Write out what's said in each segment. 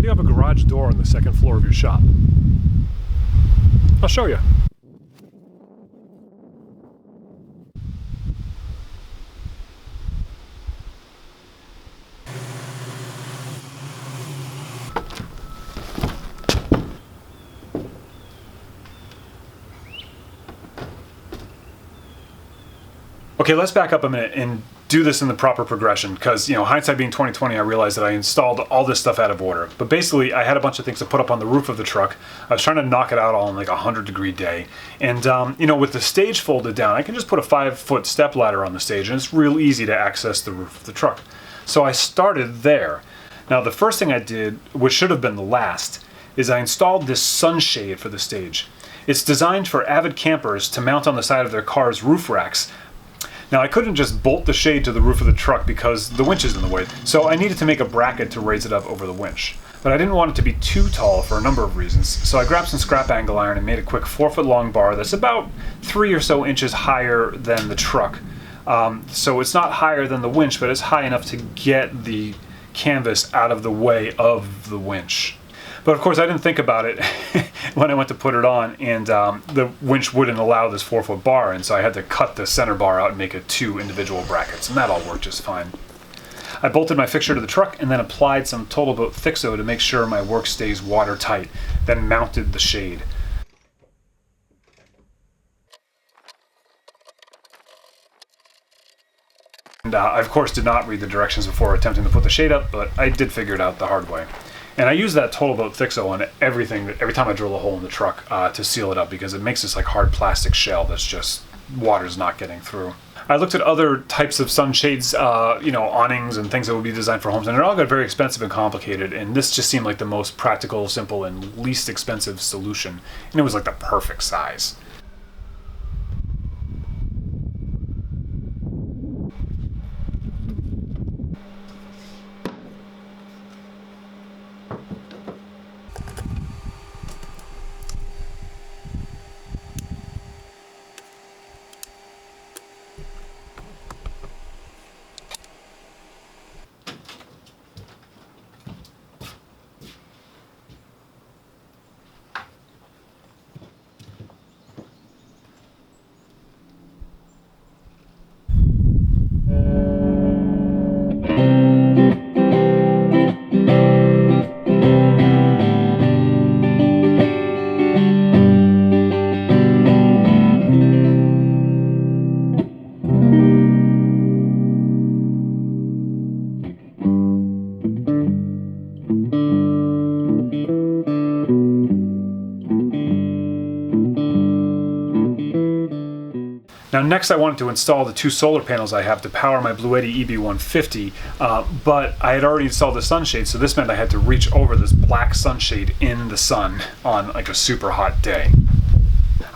do you have a garage door on the second floor of your shop? I'll show you. Okay, let's back up a minute and do this in the proper progression, because, you know, hindsight being 2020, I realized that I installed all this stuff out of order. But basically, I had a bunch of things to put up on the roof of the truck. I was trying to knock it out all in like a 100-degree day. And, you know, with the stage folded down, I can just put a 5-foot step ladder on the stage, and it's real easy to access the roof of the truck. So I started there. Now, the first thing I did, which should have been the last, is I installed this sunshade for the stage. It's designed for avid campers to mount on the side of their car's roof racks. Now, I couldn't just bolt the shade to the roof of the truck because the winch is in the way, so I needed to make a bracket to raise it up over the winch. But I didn't want it to be too tall for a number of reasons, so I grabbed some scrap angle iron and made a quick 4-foot long bar that's about 3 or so inches higher than the truck. So it's not higher than the winch, but it's high enough to get the canvas out of the way of the winch. But of course, I didn't think about it when I went to put it on, and the winch wouldn't allow this 4-foot bar, and so I had to cut the center bar out and make it 2 individual brackets, and that all worked just fine. I bolted my fixture to the truck and then applied some Total Boat Thixo to make sure my work stays watertight, then mounted the shade. And I, of course, did not read the directions before attempting to put the shade up, but I did figure it out the hard way. And I use that Total Boat Thixo on everything, every time I drill a hole in the truck to seal it up, because it makes this like hard plastic shell that's just, water's not getting through. I looked at other types of sunshades, you know, awnings and things that would be designed for homes, and they're all got very expensive and complicated, and this just seemed like the most practical, simple, and least expensive solution. And it was like the perfect size. Now next I wanted to install the 2 solar panels I have to power my Bluetti EB150, but I had already installed the sunshade, so this meant I had to reach over this black sunshade in the sun on like a super hot day.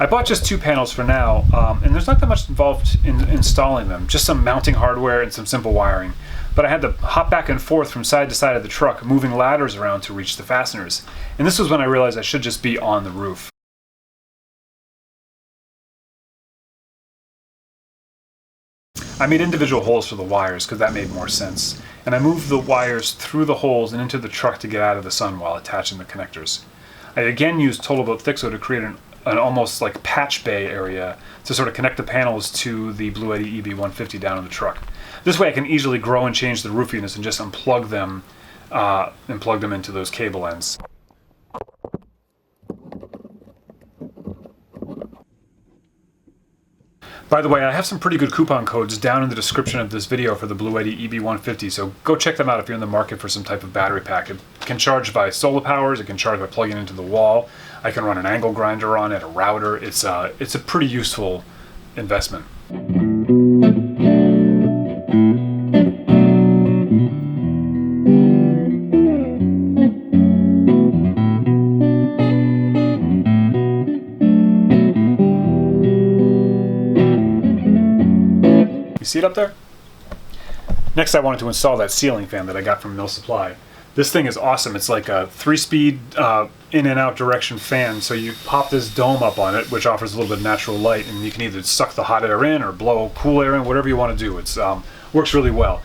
I bought just 2 panels for now, and there's not that much involved in installing them, just some mounting hardware and some simple wiring. But I had to hop back and forth from side to side of the truck, moving ladders around to reach the fasteners. And this was when I realized I should just be on the roof. I made individual holes for the wires because that made more sense, and I moved the wires through the holes and into the truck to get out of the sun while attaching the connectors. I again used Total Boat Thixo to create an almost like patch bay area to sort of connect the panels to the Bluetti EB150 down in the truck. This way I can easily grow and change the roof units and just unplug them and plug them into those cable ends. By the way, I have some pretty good coupon codes down in the description of this video for the Bluetti EB150, so go check them out if you're in the market for some type of battery pack. It can charge by solar powers, it can charge by plugging into the wall, I can run an angle grinder on it, a router. It's a pretty useful investment. See it up there? Next I wanted to install that ceiling fan that I got from Mill Supply. This thing is awesome. It's like a 3-speed in and out direction fan, so you pop this dome up on it, which offers a little bit of natural light, and you can either suck the hot air in or blow cool air in, whatever you want to do. It works really well.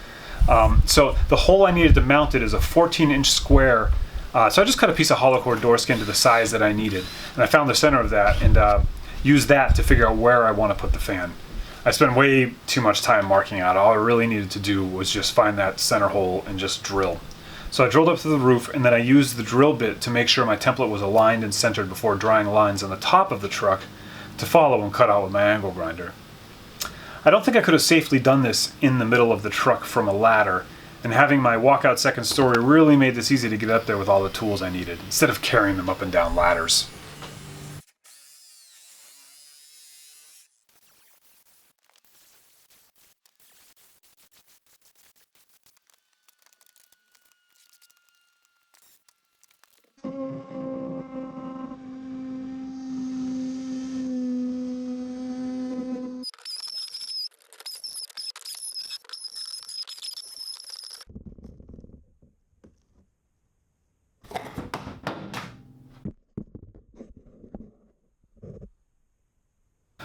So the hole I needed to mount it is a 14-inch square So I just cut a piece of hollow core door skin to the size that I needed, and I found the center of that and used that to figure out where I want to put the fan. I spent way too much time marking out. All I really needed to do was just find that center hole and just drill. So I drilled up to the roof, and then I used the drill bit to make sure my template was aligned and centered before drawing lines on the top of the truck to follow and cut out with my angle grinder. I don't think I could have safely done this in the middle of the truck from a ladder, and having my walkout second story really made this easy to get up there with all the tools I needed, instead of carrying them up and down ladders.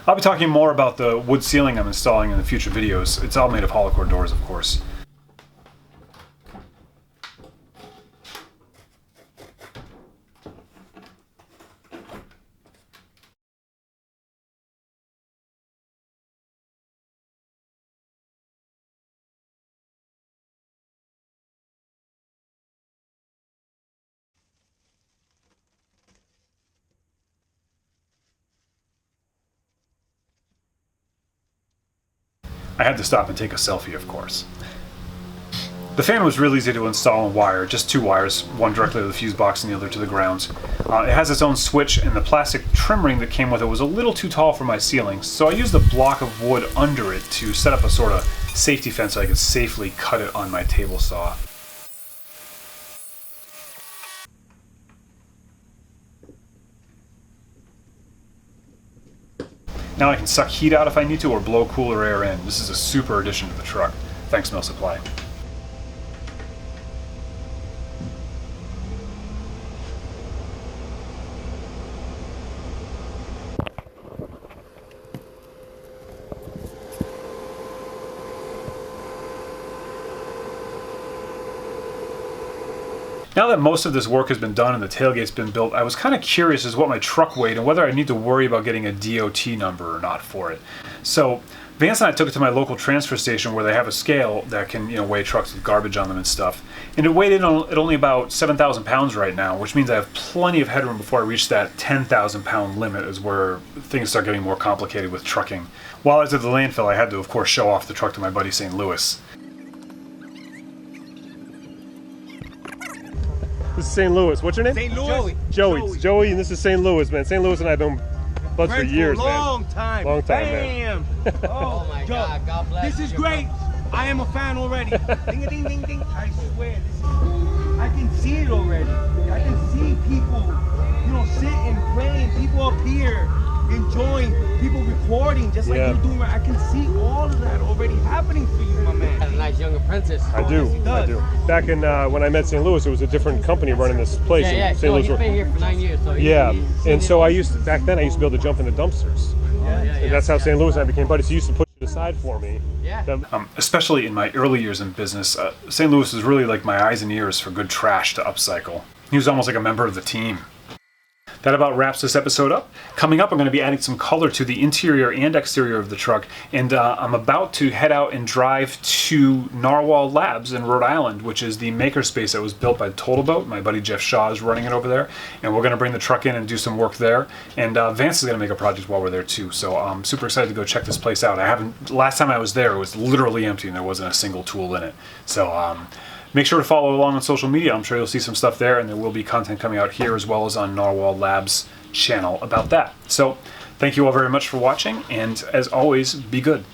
I'll be talking more about the wood ceiling I'm installing in the future videos. It's all made of hollow core doors, of course. I had to stop and take a selfie, of course. The fan was really easy to install and wire, just 2 wires, one directly to the fuse box and the other to the ground. It has its own switch, and the plastic trim ring that came with it was a little too tall for my ceiling, so I used a block of wood under it to set up a sort of safety fence so I could safely cut it on my table saw. Now I can suck heat out if I need to, or blow cooler air in. This is a super addition to the truck. Thanks, Mill Supply. Now that most of this work has been done and the tailgate's been built, I was kind of curious as to what my truck weighed and whether I need to worry about getting a DOT number or not for it. So Vance and I took it to my local transfer station where they have a scale that can, weigh trucks with garbage on them and stuff. And it weighed in at only about 7,000 pounds right now, which means I have plenty of headroom before I reach that 10,000 pound limit, is where things start getting more complicated with trucking. While I was at the landfill, I had to, of course, show off the truck to my buddy St. Louis. This is St. Louis. What's your name? St. Louis. Joey, and this is St. Louis, man. St. Louis and I have been buds for years, man. Long time, man. Bam. Oh my God, God bless This is you, great. I am a fan already. Ding a ding ding ding. I swear, I can see it already. I can see people, sitting, playing, people up here, enjoying, people recording, just like you're doing. I can see all of that already happening for you, my man. Got a nice young apprentice. I do. Back in when I met St. Louis, it was a different company running this place. Yeah. St. Louis he's been here for 9 years. So and so back then I used to be able to jump in the dumpsters. And that's how St. Louis and I became buddies. He used to push it aside for me. Yeah. Especially in my early years in business, St. Louis was really like my eyes and ears for good trash to upcycle. He was almost like a member of the team. That about wraps this episode up. Coming up, I'm going to be adding some color to the interior and exterior of the truck, and I'm about to head out and drive to Narwhal Labs in Rhode Island, which is the makerspace that was built by Total Boat. My buddy Jeff Shaw is running it over there, and we're going to bring the truck in and do some work there. And Vance is going to make a project while we're there too, so I'm super excited to go check this place out. Last time I was there, it was literally empty and there wasn't a single tool in it. So make sure to follow along on social media. I'm sure you'll see some stuff there, and there will be content coming out here as well as on Narwhal Labs channel about that. So thank you all very much for watching, and as always, be good.